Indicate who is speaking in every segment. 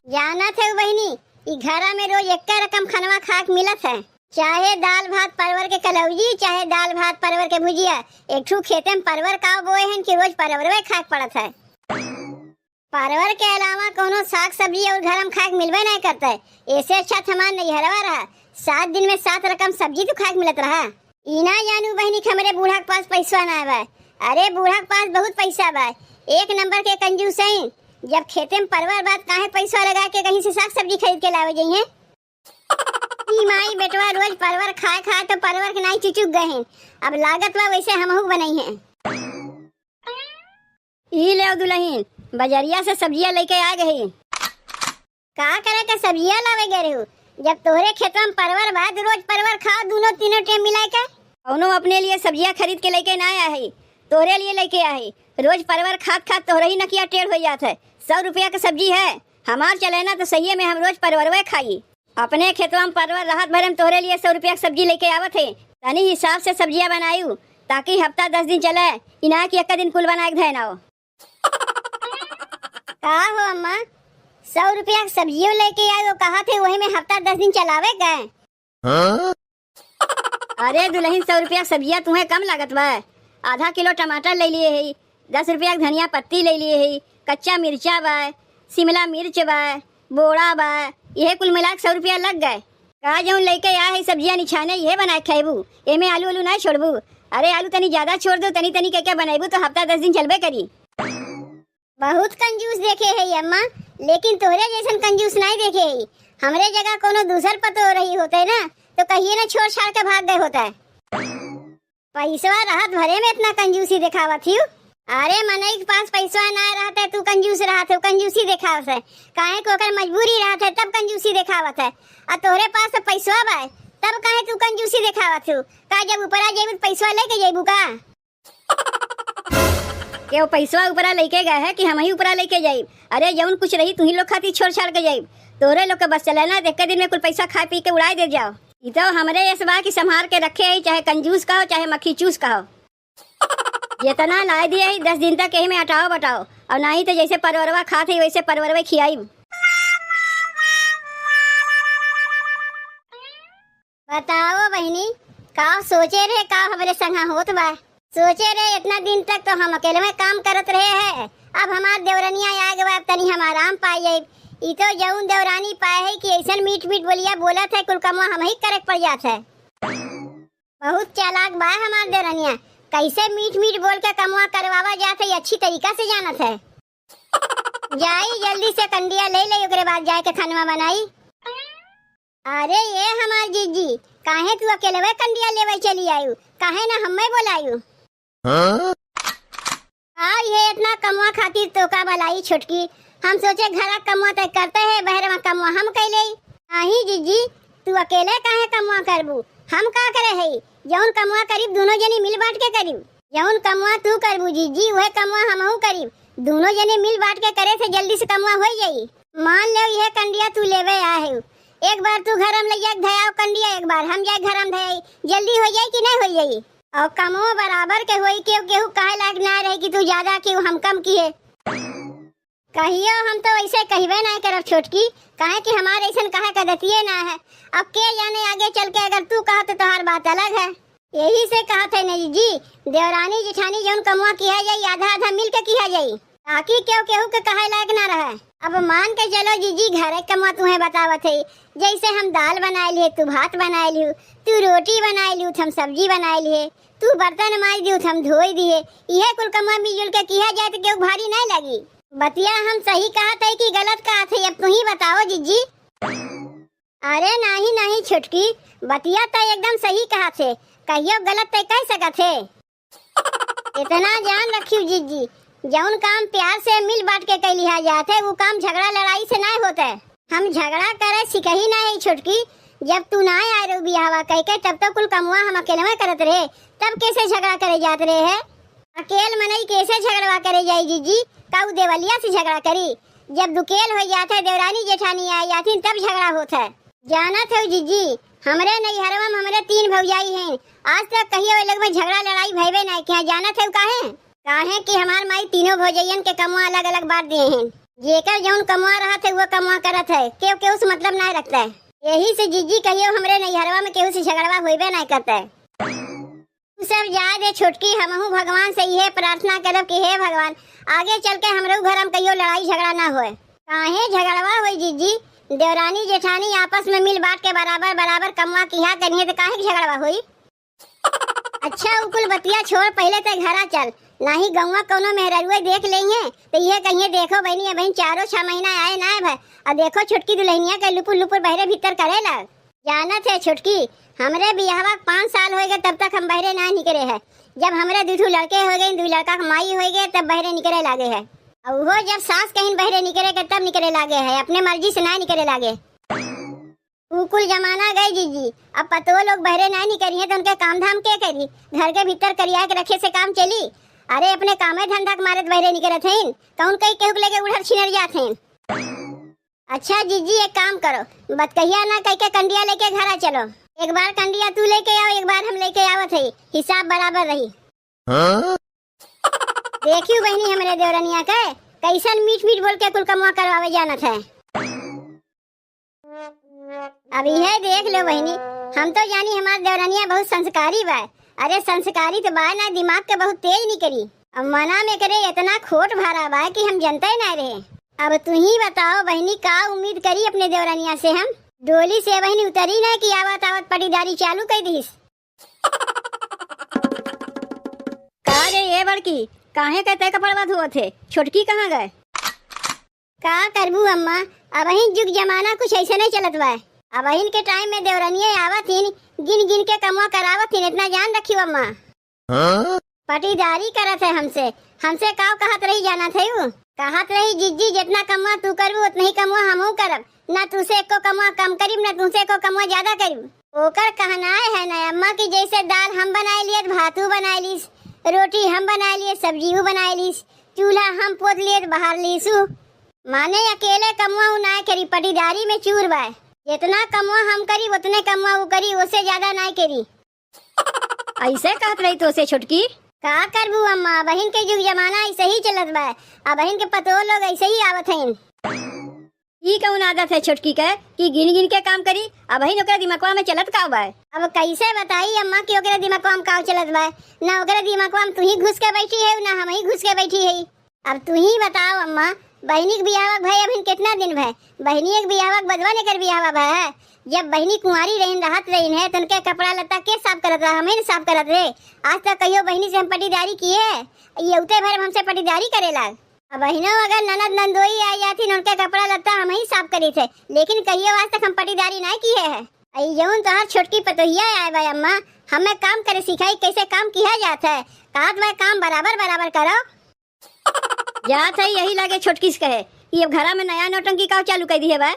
Speaker 1: जाना थे बहनी, ई घरा में रोज एक रकम खनवा खाक मिलत है। चाहे दाल भात परवर के कलौजी, चाहे दाल भात परवर के भुजिया। एक ठू खेते में परवर का बोए हैं कि रोज परवरवे खाक पड़त है। परवर के अलावा कोनो साग सब्जी और घर में खाक मिलवे नहीं करता है। ऐसे अच्छा हमार नैहरवा रहा, 7 दिन में 7 रकम सब्जी तो खाक मिलत रहा। इना जानू बहनी कि हमारे बूढ़ा के पास पैसा ना बा। अरे बूढ़ा के पास बहुत पैसा बा, 1 नंबर के कंजूस है। जब खेते में परवर बात काहे पैसा लगा के कहीं से साग सब्जी खरीद के लावे जाइए। माई बेटवा रोज परवर खाए खाए तो परवर के नहीं चुचुक गए हैं। अब लागत बा वैसे हमहू बनाई है। ई ले दुल्हन, बजरिया से सब्जियां लेके आ गई। का करे के सब्जियां लावे गए हो? जब तोहरे खेत में परवर बा तो रोज परवर खाओ, दोनों तीनों टाइम मिला के। कौनो अपने लिए सब्जियां खरीद के लेके ना आया है, तोरे लिए लेके आया है। रोज परवर खात खात तोहरे ही नकिया टेढ़ हो जाता है। 100 रुपया की सब्जी है, हमार चले ना तो सही में हम रोज परवरवे खाई। अपने खेतवा में परवर राहत भरे में तोहरे लिए 100 रुपया की सब्जी लेके आवत है। तनी हिसाब से सब्जियां बनायू ताकि हफ्ता 10 दिन चले, इना की 1 दिन कुल बना के धैना हो। का हो अम्मा, 100 रुपया की सब्जियों लेके आए, कहा थे वही में हफ्ता 10 दिन चलावे गए। अरे दुल्हन, 100 रुपया सब्जियां तुम्हें कम लागत बा। आधा किलो टमाटर ले लिए है, 10 रुपया की धनिया पत्ती ले लिए है, कच्चा मिर्चा बा, शिमला मिर्च बा, बोड़ा बा, यह कुल मिला के 100 रुपया लग गए। का जो लेके आया है सब्जियां निछाने ये बना के खाएबू, एमे आलू आलू ना छोड़बू। अरे आलू तनी ज्यादा छोड़ दो, तनी तनी क्या बनाएबू तो हफ्ता 10 दिन चलबे करी। बहुत कंजूस देखे है अम्मा, लेकिन तोहरे जैसन कंजूस नहीं देखे है। हमरे जगह कोनो दूसर पतो हो रही होते ना तो कहिए ना छोड़ छाड़ के भाग गए होता है। पैसा राहत भरे में इतना कंजूसी दिखावा थी। अरे मनई के पास पैसा ना रहता है, तू कंजूस रहत है, कंजूसी दिखावत है। काहे को ओकर मजबूरी रहत है तब कंजूसी दिखावत है। और तोहरे पास तो पैसा बा तब काहे तू कंजूसी दिखावत हो? का जब ऊपरा जेबू पैसा लेके जेबू का? के वो पैसा ऊपरा लेके गए है कि हम ही ऊपरा लेके जाइब? अरे जौन कुछ रही तू ही लोग खाती छोड़ छाड़ के जाइब। तोहरे लोग के बस चले ना, देख के दिन में कुल पैसा खा पी के उड़ाई दे जाओ। ये तो हमरे इस बात की संभाल के रखे है, चाहे कंजूस कहो चाहे मक्खी चूस कहो। जितना ला दिए है 10 दिन तक यही में हटाओ बटाओ, और नहीं तो जैसे परवरवा खाते वैसे परवरवे खियाई। बताओ बहनी, का सोचे रहे का हमारे संग होत बा? सोचे रहे इतना दिन तक तो हम अकेले में काम करत रहे हैं। अब हमार देवरनिया आ गए, तनी हम आराम पाई जाए। ई तो जौन देवरानी पाए है कि ऐसा मीठ मीठ बोलिया बोला था, कुल कमवा हम ही करे पड़ जाता है। बहुत चालाक बा हमार देवरनिया, कैसे मीठ मीठ बोल के कमवा करवावा जाता है, अच्छी तरीका से जानत है। जाई जल्दी से कंडिया ले ले, ओकरे बाद जाए के खानवा बनाई। अरे ये हमार जीजी, काहे तू अकेले वे कंडिया लेवे चली आयु, काहे ना हमें बोलायु? हाँ ये इतना कमवा खातिर तो का भलाई छोटकी, हम सोचे घरा कमवा तक करते है, बहरे में कमवा हम कैले। नहीं जीजी, तू अकेले काहे कमवा करबू? हम का करे है, जौन कमवा करीब दोनों जनी मिल बांट के करीब। जौन कमवा तू करबू जीजी वह कमवा हमहू करीब, दोनों जने मिल बांट के करे से जल्दी से कमवा हो जाई। मान ले यह कंडिया तू लेवे आए, एक बार तू घर में ले जाके धयाओ कंडिया, एक बार हम जाए घर में धयाई, जल्दी हो जाए कि नहीं हो जाई? और कमो बराबर के होई, केहू केहू काहे लायक ना रहे कि तू ज्यादा केहू हम कम किए। कहियो हम तो ऐसे कहवे नहीं करब छोटकी, काहे कि हमारे ऐसा कहे का दतिये ना है। अब के जाने आगे चल के अगर तू कहा तो तोहार बात अलग है। यही से कहा थे नहीं जी, देवरानी जेठानी जौन कमवा किया जाई आधा आधा मिल के किया जाई, ताकि केहू केहू के कहे लायक ना रहे। अब मान के चलो जीजी, घरे कमवा तुम्हें बतावत है, जैसे हम दाल बनाए लिए, तू भात बनाए लियो, तू रोटी बनाए लियो, हम सब्जी बनाए लिए, तू बर्तन माज दियो, हम धोई दिए। यह कुल कमवा मिलजुल के किया जाए तो केहू भारी नहीं लगी। बतिया हम सही कहा थे कि गलत कहा थे, अब तू ही बताओ जीजी। अरे नहीं नहीं छोटकी, बतिया तो एकदम सही कहा थे, कहियो गलत तो कह सका थे। इतना जान रखियो जीजी, जौन काम प्यार से मिल बांट के कह लिया जाते वो काम झगड़ा लड़ाई से नहीं होता है। हम झगड़ा करे सिकही नहीं छोटकी, जब तू ना आए रो बियाहवा कह के तब तो कुल कमुआ हम अकेले में करत रहे, तब कैसे झगड़ा करे जाते रहे है? अकेल मनई कैसे झगड़वा करे जाई जीजी? काऊ देवलिया से झगड़ा करी? जब दुकेल हो जाता है देवरानी जेठानी आ जाती तब झगड़ा होता है। जाना थे जीजी, हमरे नैहरवा में हमरे 3 भौजाई हैं, आज तक कहियो अलग में झगड़ा लड़ाई भइबे नहीं किया। जाना थे काहे कि हमार माई तीनों भौजैयन के कमुआ अलग अलग बांट दिए हैं। जेकर जौन कमा रहा थे वो कमा करत है, केहू केहू से मतलब नहीं रखता है। यही से जीजी कहियो हमरे नैहरवा में केहू से झगड़वा होइबे नहीं करता है। तू सब जाए दे छोटकी, हमहू भगवान से यह प्रार्थना करब कि हे भगवान आगे चल के हमरे घर में कहियो लड़ाई झगड़ा ना होए। काहे झगड़वा होई जीजी? देवरानी जेठानी आपस में मिल बांट के बराबर बराबर कमवा किया करिए तो काहे झगड़वा होई? अच्छा उकुल बतिया छोड़, पहले ते घरा चल, नाही गौवा कोनो मेहररुआ देख लेंगे तो ये कहिए देखो बहनी बहन 4-6 महीना आए ना भाई, और देखो छुटकी दुल्हनिया के लुपुर लुपुर बहरे भीतर करेला। जानत है छुटकी, हमरे बियाहवा 5 साल हो गए तब तक हम बहरे ना निकले है। जब हमरे 2 लड़के हो गए, 2 लड़का माई हो गए तब बहरे निकले लागे है। और वो जब सास कहीं बहरे निकले के तब निकले लागे है, अपने मर्जी से ना निकले लागे। कुल जमाना गए जीजी, अब पतो लोग बहरे ना निकली है तो उनके काम धाम के करी? घर के भीतर करिया के रखे से काम चली? अरे अपने कामे धंधा के मारे बहरे निकले थे, कौन कहीं केहू लेके उधर छिनर जाते। अच्छा जीजी एक काम करो, बतकहिया ना कह के कंडिया लेके घरा चलो। एक बार कंडिया तू लेके आओ, एक बार हम लेके आवत है, हिसाब बराबर रही। देखियो बहनी हमरे देवरनिया के कैसन मीठ मीठ बोल के कुल कमवा करवावे जानत है। अब यह देख लो बहनी, हम तो जानी हमार देवरनिया बहुत संस्कारी बा। अरे संस्कारी तो बा ना, दिमाग के बहुत तेज निकली। अब मना में करे इतना खोट भरा बा कि हम जनते ना रहे। अब तू ही बताओ बहनी, का उम्मीद करी अपने देवरनिया से हम? डोली से बहनी उतरी ना कि आवत आवत पटीदारी चालू कर दीस।
Speaker 2: का रे ये बड़की, काहे कहते कपड़वा धोत थे? छोटकी कहाँ गए?
Speaker 1: का करबू अम्मा, अब जुग जमाना कुछ ऐसे नहीं चलत बा। अब के टाइम में देवरनिया आवत हिन, गिन गिन के कमवा करावत हिन, इतना जान रखियो अम्मा। पटीदारी करत है हमसे, हमसे का कहत रही जाना थे? वो कहत रही जिज्जी जितना कमवा तू करबू उतना ही कमवा हमहू करब, ना तुसे को कमवा कम करीब ना तुसे को कमवा ज्यादा करीब। ओकर कहना है ना अम्मा की जैसे दाल हम बनाए लिए, भातू बनाए लीस, रोटी हम बनाए लिए, सब्जी बनाए लीस, चूल्हा हम पोत लिए बाहर लीसू। माने अकेले कमवा ना करी, पटीदारी में चूर बा। जितना कमवा हम करी उतने कमवा वो करी, उससे ज्यादा ना करी।
Speaker 2: ऐसे कहत रही तो से छोटकी?
Speaker 1: का करबू अम्मा, बहन के जुग जमाना ऐसे ही चलत बा। अब बहन के पतो लोग ऐसे ही आवत हैं।
Speaker 2: ई कौन आदत है छोटकी के कि गिन गिन के काम करी? अब बहन ओकरा दिमागवा में चलत का बा?
Speaker 1: अब कैसे बताई अम्मा कि ओकरा दिमागवा में का चलत बा? ना ओकरा दिमागवा में तू ही घुस के बैठी है, ना हम ही घुस के बैठी है। अब तू ही बताओ अम्मा, बहनी के बियाहवा भाई अभी कितना दिन भाई? बहनी एक बियाहवा बदवा लेकर बियाहवा भाई। जब बहनी कुंवारी रही रहत रही है तो उनके कपड़ा लत्ता के साफ करत रहा, हमें साफ करत रहे। आज तक कहियो बहनी से हम पटीदारी किए? ये उते भर हमसे पटीदारी करेला। अब बहनों अगर ननद नंदोई आ जाती उनके कपड़ा लत्ता हम ही साफ करी थे, लेकिन कहियो आज तक हम पटीदारी नहीं किए है। जौन तो हर छोटकी पतोहिया आए भाई अम्मा, हमें काम करे सिखाई कैसे काम किया जाता है। कहत मैं काम बराबर बराबर करो।
Speaker 2: जात है यही लगे छोटकी से कहे कि अब घरा में नया नौटंकी का चालू कर दी है भाई?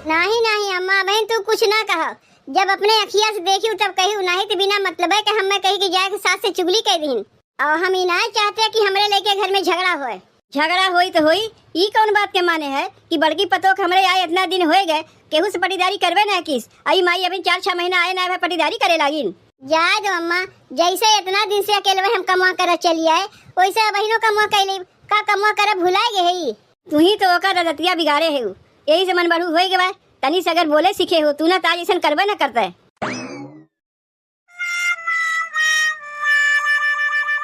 Speaker 1: नहीं नहीं अम्मा बहन तू कुछ ना कहो, जब अपने अखिया से देखी तब कही, नहीं तो बिना मतलब है कि हम कही कि जाए सास से चुगली कर दी। और हम ही नहीं चाहते कि हमरे लेके घर में झगड़ा होए।
Speaker 2: झगड़ा होई तो होई, ई कौन बात के माने है कि बड़की पतो के हमरे आए इतना दिन हो गए, केहू से पटीदारी करवे ना किस? आई माई अभी 4-6 महीना आए ना पटीदारी करे लागिन।
Speaker 1: जाए दो अम्मा, जैसे इतना दिन से अकेले हम कमा कर चली आए वैसे बहनों कमा कैले का कमा कर भुलाए गए।
Speaker 2: तू ही तो ओकर रतिया बिगाड़े है, यही से मन बढ़ू हो गए। तनी से अगर बोले सीखे हो तू ना ताज ऐसा करबे ना करते।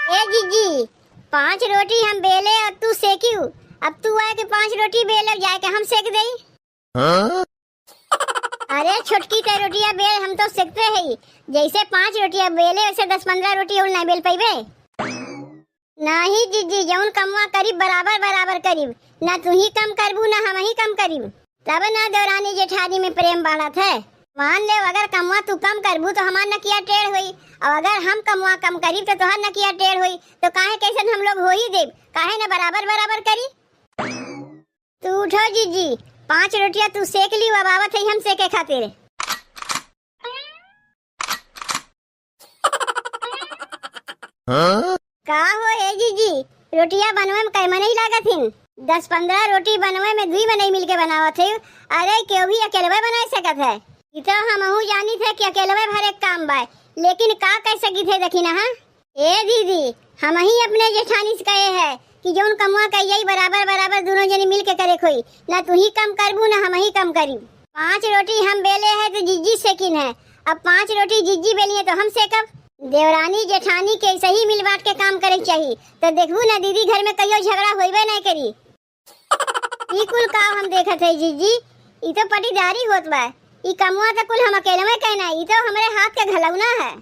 Speaker 1: ए जीजी 5 रोटी हम बेले और तू सेकी, अब तू आए के 5 रोटी बेले जाए के हम सेक दे। अरे छोटकी का रोटियां बेल हम तो सेकते हैं, जैसे 5 रोटियां बेले वैसे 10-15 रोटी और नहीं बेल पाइबे। नहीं जीजी जौन कमवा करीब बराबर बराबर करीब, ना तू ही कम करबू ना हम ही कम करीब, तब ना देवरानी जेठानी में प्रेम बढ़त है। मान ले अगर कमवा तू कम करबू तो हमार नकिया टेढ़ हुई, और अगर हम कमवा कम करीब तो तुहार नकिया टेढ़ हुई, तो काहे कैसे हम लोग हो ही देब? काहे ना बराबर बराबर करी? तू उठो जीजी, 5 रोटियां तू सेक ली, अब आवत है हम सेके खातिर। का हो ए जीजी, रोटियां बनवे में कैमा नहीं लागत हिन? 10-15 रोटी बनवे में 2 नहीं मिलके बनावत है। अरे क्यों भी अकेले बना सकत है? इतो हमहू जानी थे कि अकेले भर एक काम बा, लेकिन का कह सकी थे देखी ना। ए दीदी हम ही अपने जेठानी से कहे है कि जौन कमुआ कहिए बराबर बराबर दोनों जने मिल के करे खोई, ना तू ही कम करबू ना हम ही कम करी। 5 रोटी हम बेले है तो जिज्जी सेकिन है, अब 5 रोटी जिज्जी बेली है तो हम सेकब। देवरानी जेठानी के सही मिल बांट के काम करे चाहिए, तो देखबू ना दीदी घर में कहियो झगड़ा होइबे नहीं करी। ई कुल काम हम देखत है जिज्जी, ई तो पटीदारी होत बा। ई कमुआ तो कुल हम अकेले में कहना, ई तो हमारे हाथ के घलौना है।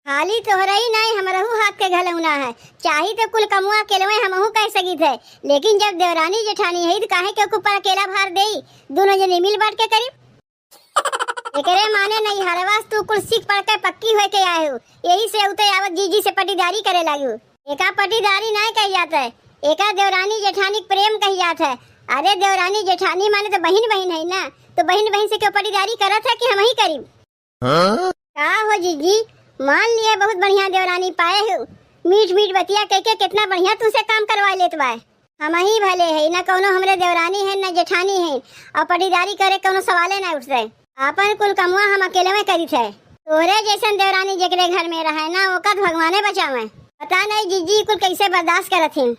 Speaker 1: खाली तोहरा ही नहीं हमरहू हाथ के घलौना है, चाही तो कुल कमुआ अकेले में हमहू कह सकी थे, लेकिन जब देवरानी जेठानी है तो काहे के ऊपर अकेला भार देई, दोनों जने मिल बांट के करी। एकरे माने नहीं हरवास तू कुल सीख पढ़ के पक्की होए के आए हो, यही से उते आवत जीजी से पटीदारी करे लागू। एका पटीदारी नहीं कही जाता है, एका देवरानी जेठानी प्रेम कही जाता है। अरे देवरानी जेठानी माने तो बहन बहन है ना, तो बहन बहन से क्यों पटीदारी करत है कि हम ही करी। का हो जीजी, मान लिए बहुत बढ़िया देवरानी पाए हो, मीठ मीठ बतिया कह के कितना बढ़िया तुमसे काम करवा लेत बा। हम ही भले है ना, कोनो हमरे देवरानी है ना जेठानी है, और पटीदारी करे कोनो सवाले ना उठते। आपन कुल कमुआ हम अकेले में करी थे, तोरे जैसन देवरानी जेकरे घर में रहे ना ओका भगवाने बचावे। पता नहीं जीजी कुल कैसे बर्दाश्त करत हैं।